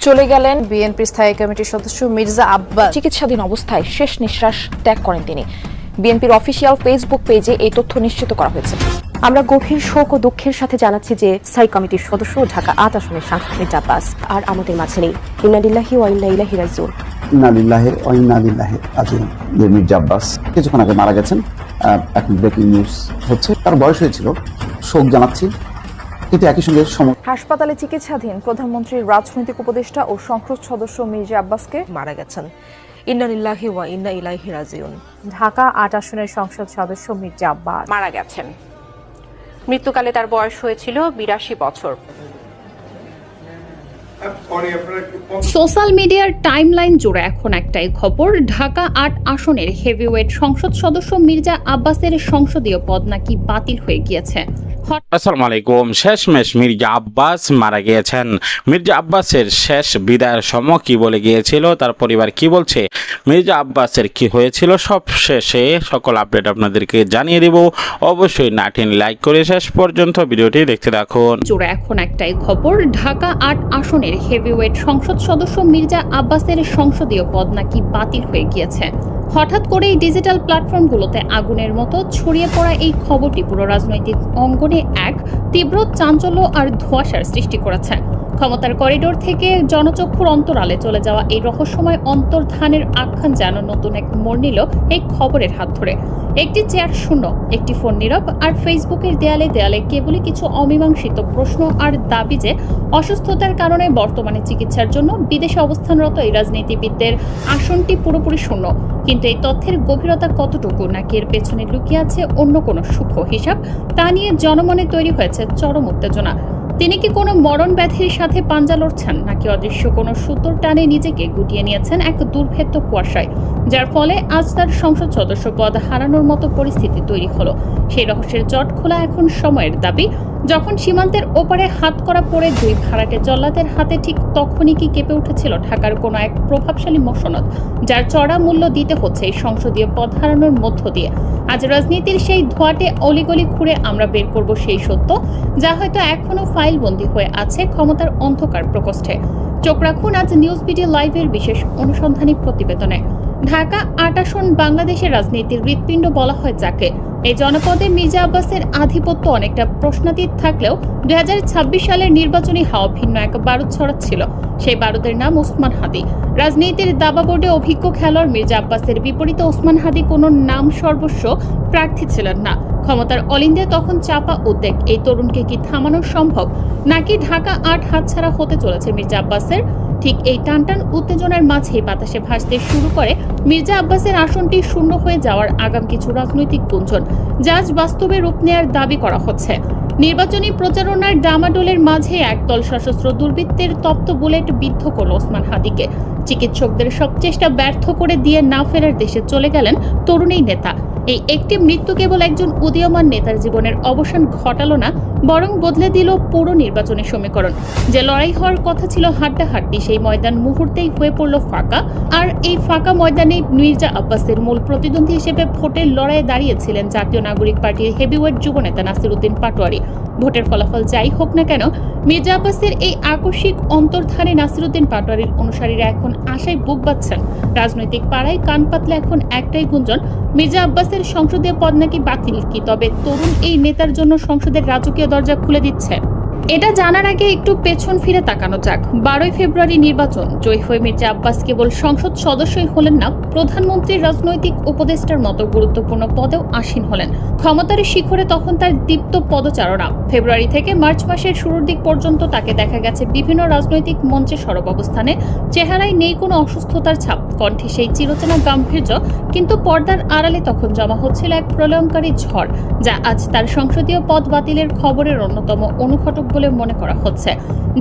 চলে গেলেন বিএনপি স্থায়ী কমিটির সদস্য মির্জা আব্বাস। চিকিৎসাধীন অবস্থায় শেষ নিঃশ্বাস ত্যাগ করেন তিনি। বিএনপির অফিসিয়াল ফেসবুক পেজে এই তথ্য নিশ্চিত করা হয়েছে। আমরা গভীর শোক ও দুঃখের সাথে জানাচ্ছি যে স্থায়ী কমিটির সদস্য ঢাকা ৮ আসনের সাংসদ মির্জা আব্বাস আর আমাদের মাঝে নেই। ইন্না লিল্লাহি ওয়া ইন্না ইলাইহি রাজিউন। ইন্না লিল্লাহি ওয়া ইন্না ইলাইহি রাজিউন। মির্জা আব্বাস কিছুক্ষণ আগে মারা গেছেন। এখন ব্রেকিং নিউজ হচ্ছে, তার বয়স হয়েছিল, শোক জানাচ্ছি। কিন্তু একই সঙ্গে হাসপাতালে চিকিৎসাধীন প্রধানমন্ত্রীর রাজনৈতিক উপদেষ্টা ও সংসদ সদস্য মির্জা আব্বাসকে মারা গেছেন। ইন্না লিল্লাহি ওয়া ইন্না ইলাইহি রাজিউন। ঢাকা ৮ আসনের সংসদ সদস্য মির্জা আব্বাস মারা গেছেন। মৃত্যুকালে তার বয়স হয়েছিল ৮২ বছর। সোশ্যাল মিডিয়ার টাইমলাইন জুড়ে এখন একটাই খবর, ঢাকা ৮ আসনের হেভিওয়েট সংসদ সদস্য মির্জা আব্বাসের সংসদীয় পদ নাকি বাতিল হয়ে গিয়েছে। আসসালামু আলাইকুম। শেষমেশ মির্জা আব্বাস মারা গিয়েছেন। মির্জা আব্বাসের শেষ বিদায়ের সময় কি বলে গিয়েছিল, তার পরিবার কি বলছে, মির্জা আব্বাসের কি হয়েছিল, সব শেষে সকল আপডেট আপনাদেরকে জানিয়ে দেব। অবশ্যই নাটিন লাইক করে শেষ পর্যন্ত ভিডিওটি দেখতে থাকুন। জুড়ে এখন একটাই খবর, ঢাকা ৮ আসনের হেভিওয়েট সংসদ সদস্য মির্জা আব্বাসের সংসদীয় পদ নাকি বাতিল হয়ে গিয়েছে। হঠাৎ করেই ডিজিটাল প্ল্যাটফর্মগুলোতে আগুনের মতো ছড়িয়ে পড়া এই খবরটি পুরো রাজনৈতিক অঙ্গনে এক তীব্র চাঞ্চল্য আর ধোঁয়াশার সৃষ্টি করেছে। ক্ষমতার করিডোর থেকে জনচক্ষুর অন্তরালে চলে যাওয়া এই রহস্যময় অন্তর্ধানের আখ্যান যেন নতুন এক মোড় নিল এই খবরের হাত ধরে। একটি চেয়ার শূন্য, একটি ফোন নীরব, আর ফেসবুকের দেয়ালে দেয়ালে কেবলই কিছু অমীমাংসিত প্রশ্ন আর দাবি যে অসুস্থতার কারণে বর্তমানে চিকিৎসার জন্য বিদেশে অবস্থানরত এই রাজনীতিবিদদের আসনটি পুরোপুরি শূন্য। কিন্তু এই তথ্যের গভীরতা কতটুকু, নাকি এর পেছনে লুকিয়ে আছে অন্য কোনো সূক্ষ্ম হিসাব, তা নিয়ে জনমনে তৈরি হয়েছে চরম উত্তেজনা। তিনি কি কোনো মরণ ব্যাধির সাথে পাঞ্জা লড়ছেন, নাকি অদৃশ্য কোনো সুতোর টানে নিজেকে গুটিয়ে নিয়েছেন এক দুর্ভেদ্য কুয়াশায়, যার ফলে আজ তার সংসদ সদস্য পদ হারানোর মতো পরিস্থিতি তৈরি হলো। সেই রহস্যের জট খোলা এখন সময়ের দাবি। যখন সীমান্তের ওপারে হাতকড়া পড়ে দুই ভাড়াটে জল্লাদের হাতে, ঠিক তখনই কি কেঁপে উঠেছিল ঢাকার কোনো এক প্রভাবশালী মসনদ, যার চড়া মূল্য দিতে হচ্ছে এই সংসদীয় পদ হারানোর মধ্য দিয়ে। আজ রাজনীতির সেই ধোঁয়াটে অলিগলি খুঁড়ে আমরা বের করব সেই সত্য, যা হয়তো এখনো ফাইলবন্দি হয়ে আছে ক্ষমতার অন্ধকার প্রকোষ্ঠে। চোখ রাখুন আজ নিউজ বিডি লাইভের বিশেষ অনুসন্ধানী প্রতিবেদনে। ঢাকা ৮ আসন বাংলাদেশের রাজনীতির হৃৎপিণ্ড বলা হয় যাকে। এই জনপদে মির্জা আব্বাসের আধিপত্য অনেকটা প্রশ্নাতীত থাকলেও ২০২৬ সালের নির্বাচনী হাওয়া ভিন্ন এক বারুদ ছড়াচ্ছিল। সেই বারুদের নাম ওসমান হাদি। রাজনীতির দাবাবোর্ডে অভিজ্ঞ খেলোয়াড় মির্জা আব্বাসের বিপরীতে ওসমান হাদি কোনো নাম সর্বস্ব প্রার্থী ছিলেন না। ক্ষমতার অলিন্দে তখন চাপা উদ্বেগ, এই তরুণকে কি থামানো সম্ভব, নাকি ঢাকা ৮ হাতছাড়া হতে চলেছে মির্জা আব্বাসের? ঠিক এই টানটান উত্তেজনার মাঝেই বাতাসে ভাসতে শুরু করে মির্জা আব্বাসের আসনটি শূন্য হয়ে যাওয়ার আগাম কিছু রাজনৈতিক গুঞ্জন, যা আজ বাস্তবে রূপ নেয়ার দাবি করা হচ্ছে। নির্বাচনী প্রচারণার ডামাডোলের মাঝে একদল সশস্ত্র দুর্বৃত্তের তপ্ত বুলেট বিদ্ধ করল ওসমান হাদিকে। চিকিৎসকদের সব চেষ্টা ব্যর্থ করে দিয়ে না ফেরার দেশে চলে গেলেন তরুণ এই নেতা। এই একটি মৃত্যু কেবল একজন উদীয়মান নেতার জীবনের অবসান ঘটালো না, বরং বদলে দিল পুরো নির্বাচনী সমীকরণ। যে লড়াই হওয়ার কথা ছিল হাড্ডাহাড্ডি, সেই ময়দান মুহূর্তেই হয়ে পড়ল ফাঁকা। আর এই ফাঁকা ময়দানে মির্জা আব্বাসের মূল প্রতিদ্বন্দ্বী হিসেবে ভোটের লড়াইয়ে দাঁড়িয়েছিলেন জাতীয় নাগরিক পার্টির হেভিওয়েট যুবনেতা নাসির উদ্দিন পাটোয়ারি। ভোটের ফলাফল যাই হোক না কেন, মির্জা আব্বাসের এই আকস্মিক অন্তর্ধানে নাসির উদ্দিন পাটোয়ারির অনুসারীরা এখন আশায় বুক বাঁধছেন। রাজনৈতিক পাড়ায় কান পাতলে এখন একটাই গুঞ্জন, মির্জা আব্বাসের সংসদীয় পদ নাকি বাতিল। কি তবে তরুণ এই নেতার জন্য সংসদের রাজকীয় দরজা খুলে দিচ্ছে? এটা জানার আগে একটু পেছন ফিরে তাকানো যাক। ১২ই ফেব্রুয়ারি নির্বাচন জয়ী হয়ে মির্জা আব্বাস কেবল সংসদ সদস্যই হলেন না, প্রধানমন্ত্রীর রাজনৈতিক উপদেষ্টার মতো গুরুত্বপূর্ণ পদেও আসীন হলেন। ক্ষমতার শিখরে তখন তার দীপ্ত পদচারণা। ফেব্রুয়ারি থেকে মার্চ মাসের শুরুর দিক পর্যন্ত তাকে দেখা গেছে বিভিন্ন রাজনৈতিক মঞ্চে সরব অবস্থানে। চেহারায় নেই কোনো অসুস্থতার ছাপ, কণ্ঠে সেই চিরচেনা গাম্ভীর্য, কিন্তু পর্দার আড়ালে তখন জমা হচ্ছিল এক প্রলয়ঙ্কারী ঝড়, যা আজ তার সংসদীয় পদ বাতিলের খবরের অন্যতম অনুঘটক বলে মনে করা হচ্ছে।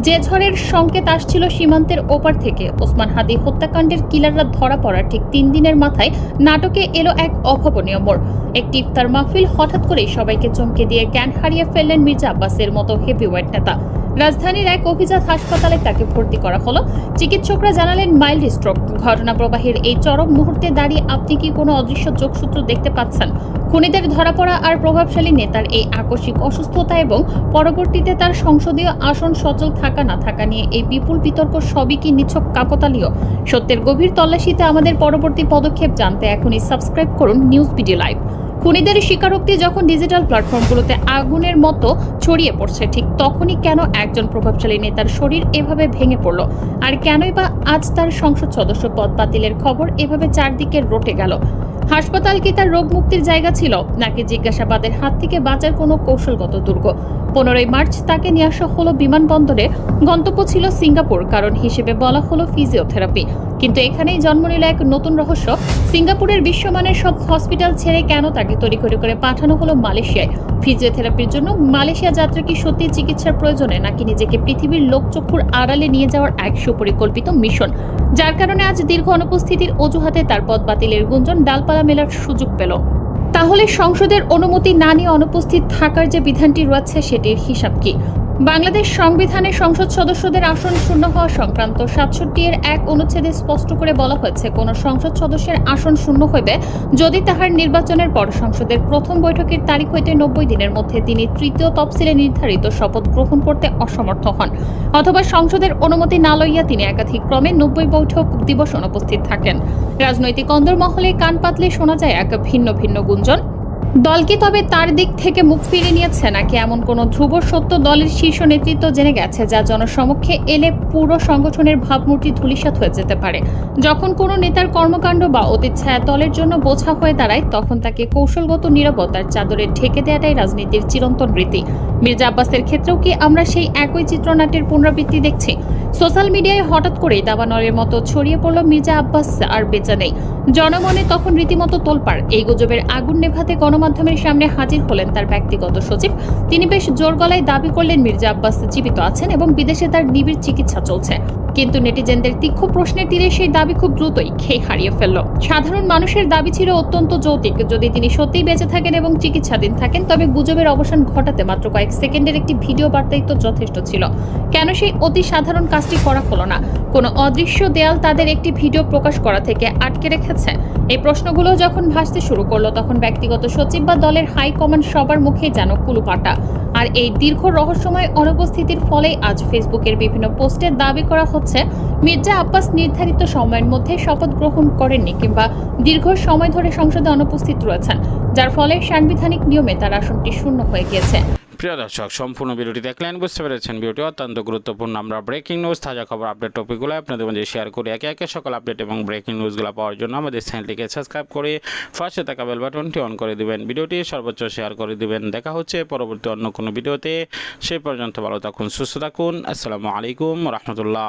যে ঝড়ের সংকেত আসছিল সীমান্তের ওপার থেকে, ওসমান হাদি হত্যাকাণ্ডের কিলাররা ধরা পড়ার ঠিক ৩ দিনের মাথায় নাটকে এলো এক অভাবনীয় মোড়। একটি ইফতার মাহফিল হঠাৎ করেই সবাইকে চমকে দিয়ে জ্ঞান হারিয়ে ফেললেন মির্জা আব্বাসের মতো হেভিওয়েট নেতা। রাজধানীর এক অভিজাত হাসপাতালে তাকে ভর্তি করা হলো। চিকিৎসকরা জানালেন মাইল্ড স্ট্রোক। ঘটনা প্রবাহের এই চরম মুহূর্তে দাঁড়িয়ে আপনি কি কোনো অদৃশ্য যোগসূত্র দেখতে পাচ্ছেন? খুনিদের ধরা পড়া আর প্রভাবশালী নেতার এই আকস্মিক অসুস্থতা এবং পরবর্তীতে তার সংসদীয় আসন সচল থাকা না থাকা নিয়ে এই বিপুল বিতর্ক সবই কি নিছক কাকতালীয়? সত্যের গভীর তল্লাশিতে আমাদের পরবর্তী পদক্ষেপ জানতে এখনই সাবস্ক্রাইব করুন নিউজ বিডি লাইভ। খুনিদের স্বীকারোক্তি যখন ডিজিটাল প্ল্যাটফর্মগুলোতে আগুনের মতো ছড়িয়ে পড়ছে, ঠিক তখনই কেন একজন প্রভাবশালী নেতার শরীর এভাবে ভেঙে পড়ল? আর কেনই বা আজ তার সংসদ সদস্য পদ বাতিলের খবর এভাবে চারদিকে রটে গেল? হাসপাতাল কি তার রোগ মুক্তির জায়গা ছিল, নাকি জিজ্ঞাসাবাদের হাত থেকে বাঁচার কোনো কৌশলগত দুর্গ? 15 মার্চ তাকে নিয়ে আসা হলো বিমানবন্দরে। গন্তব্য ছিল সিঙ্গাপুর, কারণ হিসেবে বলা হলো ফিজিওথেরাপি। কিন্তু এখানেই জন্ম নিল এক নতুন রহস্য। সিঙ্গাপুরের বিশ্বমানের সব হসপিটাল ছেড়ে কেন তাকে তড়িঘড়ি করে পাঠানো হলো মালয়েশিয়ায়? ফিজিওথেরাপির জন্য মালয়েশিয়া যাত্রা কি সত্যি চিকিৎসার প্রয়োজনে, নাকি নিজেকে পৃথিবীর লোকচক্ষুর আড়ালে নিয়ে যাওয়ার এক সুপরিকল্পিত মিশন, যার কারণে আজ দীর্ঘ অনুপস্থিতির অজুহাতে তার পদ বাতিলের গুঞ্জন ডালপালা মেলার সুযোগ পেল? তাহলে সংসদের অনুমতি না নিয়ে অনুপস্থিত থাকার যে বিধানটি রয়েছে সেটির হিসাব কি? বাংলাদেশ সংবিধানে সংসদ সদস্যদের আসন শূন্য হওয়া সংক্রান্ত 67 এর এক অনুচ্ছেদে স্পষ্ট করে বলা হয়েছে, কোন সংসদ সদস্যের আসন শূন্য হইবে যদি তাহার নির্বাচনের পর সংসদের প্রথম বৈঠকের তারিখ হইতে 90 দিনের মধ্যে তিনি তৃতীয় তফসিলে নির্ধারিত শপথ গ্রহণ করতে অসমর্থ হন, অথবা সংসদের অনুমতি না লইয়া তিনি একাধিক ক্রমে 90 বৈঠক দিবস অনুপস্থিত থাকেন। রাজনৈতিক অন্দরমহলে কান পাতলে শোনা যায় এক ভিন্ন ভিন্ন গুঞ্জন। দল কি তবে তার দিক থেকে মুখ ফিরিয়ে নিয়েছে, নাকি এমন কোনো ধ্রুব সত্য দলের শীর্ষ নেতৃত্ব জেনে গেছে যা জনসমক্ষে এলে পুরো সংগঠনের ভাবমূর্তি ধূলিসাৎ হয়ে যেতে পারে? যখন কোনো নেতার কর্মকাণ্ড বা অতীত ছায়া দলের জন্য বোঝা হয়ে দাঁড়ায়, তখন তাকে কৌশলগত নীরবতার চাদরে ঢেকে দেওয়াটাই রাজনীতির চিরন্তন রীতি। মির্জা আব্বাসের ক্ষেত্রেও কি আমরা সেই একই চিত্রনাট্যের পুনরাবৃত্তি দেখছি? সোশ্যাল মিডিয়ায় হঠাৎ করেই দাবানলের মতো ছড়িয়ে পড়ল মির্জা আব্বাস আর বেঁচে নেই। জনমনে তখন রীতিমতো তোলপাড়। এই গুজবের আগুন নেভাতে গণমাধ্যমের সামনে হাজির হলেন তার ব্যক্তিগত সচিব। তিনি বেশ জোর গলায় দাবি করলেন মির্জা আব্বাস জীবিত আছেন এবং বিদেশে তার নিবিড় চিকিৎসা চলছে। কিন্তু নেটিজেনদের তীক্ষ্ণ প্রশ্নের তীরে সেই দাবি খুব দ্রুতই খেয়ে হারিয়ে ফেলল। সাধারণ মানুষের দাবি ছিল অত্যন্ত যৌক্তিক। যদি তিনি সত্যিই বেঁচে থাকেন এবং চিকিৎসাধীন থাকেন, তবে গুজবের অবসান ঘটাতে মাত্র কয়েক সেকেন্ডের একটি ভিডিও বার্তাই তো যথেষ্ট ছিল। কেন সেই অতি সাধারণ কাজটি করা হলো না? কোনো অদৃশ্য দেয়াল তাদের একটি ভিডিও প্রকাশ করা থেকে আটকে রেখেছে? এই প্রশ্নগুলো যখন ভাসতে শুরু করলো, তখন ব্যক্তিগত সচিব বা দলের হাইকমান্ড সবার মুখেই যেন কুলুপাটা। আর এই দীর্ঘ রহস্যময় অনুপস্থিতির ফলে আজ ফেসবুকের বিভিন্ন পোস্টে দাবি করা হচ্ছে মির্জা আব্বাস নির্ধারিত সময়ের মধ্যে শপথ গ্রহণ করেননি কিংবা দীর্ঘ সময় ধরে সংসদে অনুপস্থিত রয়েছেন, যার ফলে সাংবিধানিক নিয়মে তার আসনটি শূন্য হয়ে গিয়েছে। প্রিয় দর্শক, সম্পূর্ণ ভিডিওটি দেখলেন, বুঝতে পেরেছেন ভিডিওটি অত্যন্ত গুরুত্বপূর্ণ। আমরা ব্রেকিং নিউজ, তাজা খবর, আপডেট টপিকগুলো আপনাদের মধ্যে শেয়ার করি। একে একে সকল আপডেট এবং ব্রেকিং নিউজগুলো পাওয়ার জন্য আমাদের চ্যানেলটিকে সাবস্ক্রাইব করে পাশে থাকা বেল বাটনটি অন করে দিবেন, ভিডিওটি সর্বোচ্চ শেয়ার করে দিবেন। দেখা হচ্ছে পরবর্তী অন্য কোনো ভিডিওতে। সেই পর্যন্ত ভালো থাকুন, সুস্থ থাকুন। আসসালামু আলাইকুম রহমতুল্লাহ।